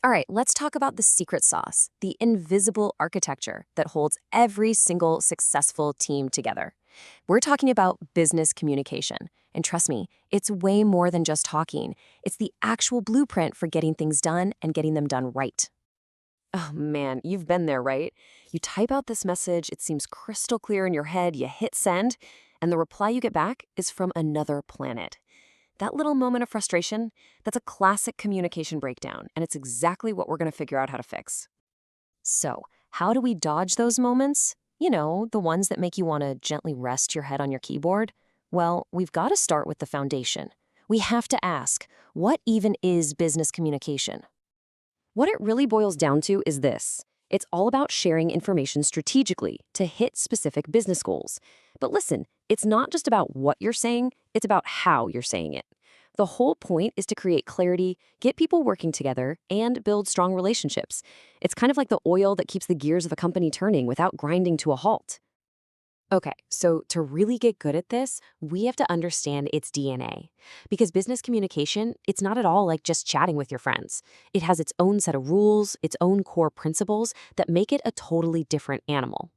All right, let's talk about the secret sauce, the invisible architecture that holds every single successful team together. We're talking about business communication. And trust me, it's way more than just talking. It's the actual blueprint for getting things done and getting them done right. Oh man, you've been there, right? You type out this message, it seems crystal clear in your head, you hit send, and the reply you get back is from another planet. That little moment of frustration, that's a classic communication breakdown, and it's exactly what we're going to figure out how to fix. So, how do we dodge those moments? The ones that make you want to gently rest your head on your keyboard? Well, we've got to start with the foundation. We have to ask, what even is business communication? What it really boils down to is this. It's all about sharing information strategically to hit specific business goals. But listen, it's not just about what you're saying, it's about how you're saying it. The whole point is to create clarity, get people working together, and build strong relationships. It's kind of like the oil that keeps the gears of a company turning without grinding to a halt. Okay, so to really get good at this, we have to understand its DNA. Because business communication, it's not at all like just chatting with your friends. It has its own set of rules, its own core principles that make it a totally different animal.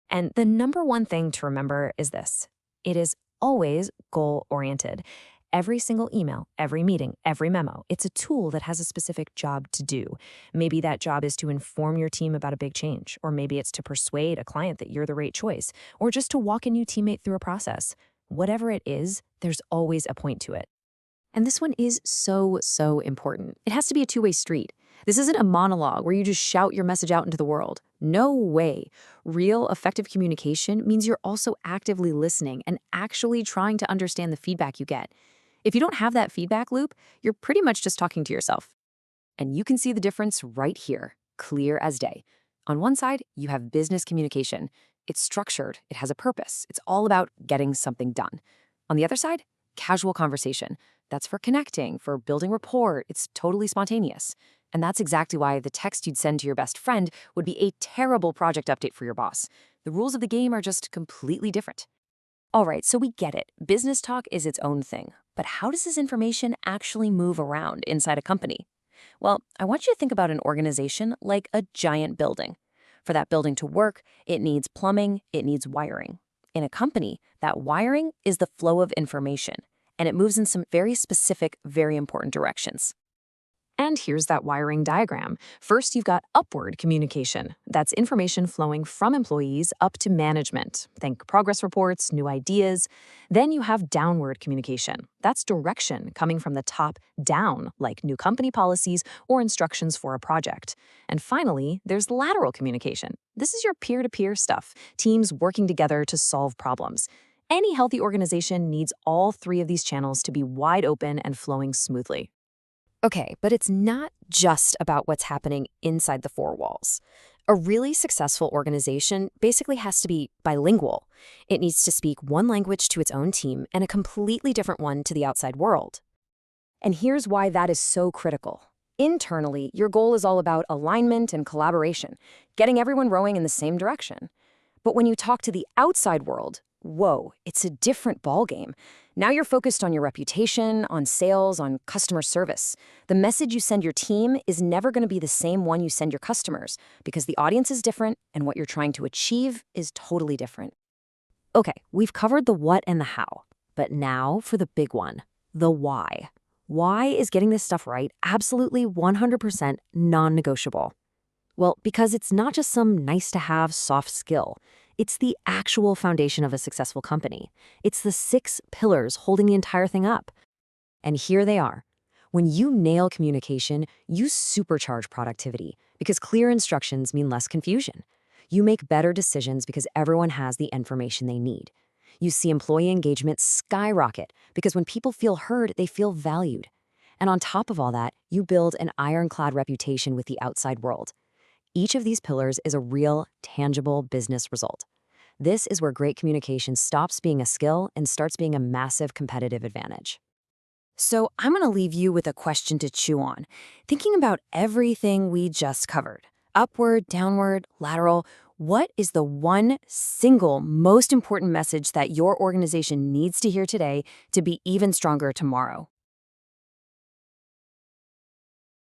And the number one thing to remember is this. It is always goal-oriented. Every single email, every meeting, every memo, it's a tool that has a specific job to do. Maybe that job is to inform your team about a big change, or maybe it's to persuade a client that you're the right choice, or just to walk a new teammate through a process. Whatever it is, there's always a point to it. And this one is so important. It has to be a two-way street. This isn't a monologue where you just shout your message out into the world. No way. Real, effective communication means you're also actively listening and actually trying to understand the feedback you get. If you don't have that feedback loop, you're pretty much just talking to yourself. And you can see the difference right here, clear as day. On one side, you have business communication. It's structured, it has a purpose. It's all about getting something done. On the other side, casual conversation. That's for connecting, for building rapport. It's totally spontaneous. And that's exactly why the text you'd send to your best friend would be a terrible project update for your boss. The rules of the game are just completely different. All right, so we get it. Business talk is its own thing. But how does this information actually move around inside a company? Well, I want you to think about an organization like a giant building. For that building to work, it needs plumbing, it needs wiring. In a company, that wiring is the flow of information, and it moves in some very specific, very important directions. And here's that wiring diagram. First, you've got upward communication. That's information flowing from employees up to management. Think progress reports, new ideas. Then you have downward communication. That's direction coming from the top down, like new company policies or instructions for a project. And finally, there's lateral communication. This is your peer-to-peer stuff, teams working together to solve problems. Any healthy organization needs all three of these channels to be wide open and flowing smoothly. Okay, but it's not just about what's happening inside the four walls. A really successful organization basically has to be bilingual. It needs to speak one language to its own team and a completely different one to the outside world. And here's why that is so critical. Internally, your goal is all about alignment and collaboration, getting everyone rowing in the same direction. But when you talk to the outside world, whoa, it's a different ballgame. Now you're focused on your reputation, on sales, on customer service. The message you send your team is never going to be the same one you send your customers because the audience is different and what you're trying to achieve is totally different. Okay, we've covered the what and the how, but now for the big one, the why. Why is getting this stuff right absolutely 100% non-negotiable? Well, because it's not just some nice-to-have soft skill. It's the actual foundation of a successful company. It's the 6 pillars holding the entire thing up. And here they are. When you nail communication, you supercharge productivity because clear instructions mean less confusion. You make better decisions because everyone has the information they need. You see employee engagement skyrocket because when people feel heard, they feel valued. And on top of all that, you build an ironclad reputation with the outside world. Each of these pillars is a real, tangible business result. This is where great communication stops being a skill and starts being a massive competitive advantage. So I'm going to leave you with a question to chew on, thinking about everything we just covered. Upward, downward, lateral. What is the one single most important message that your organization needs to hear today to be even stronger tomorrow?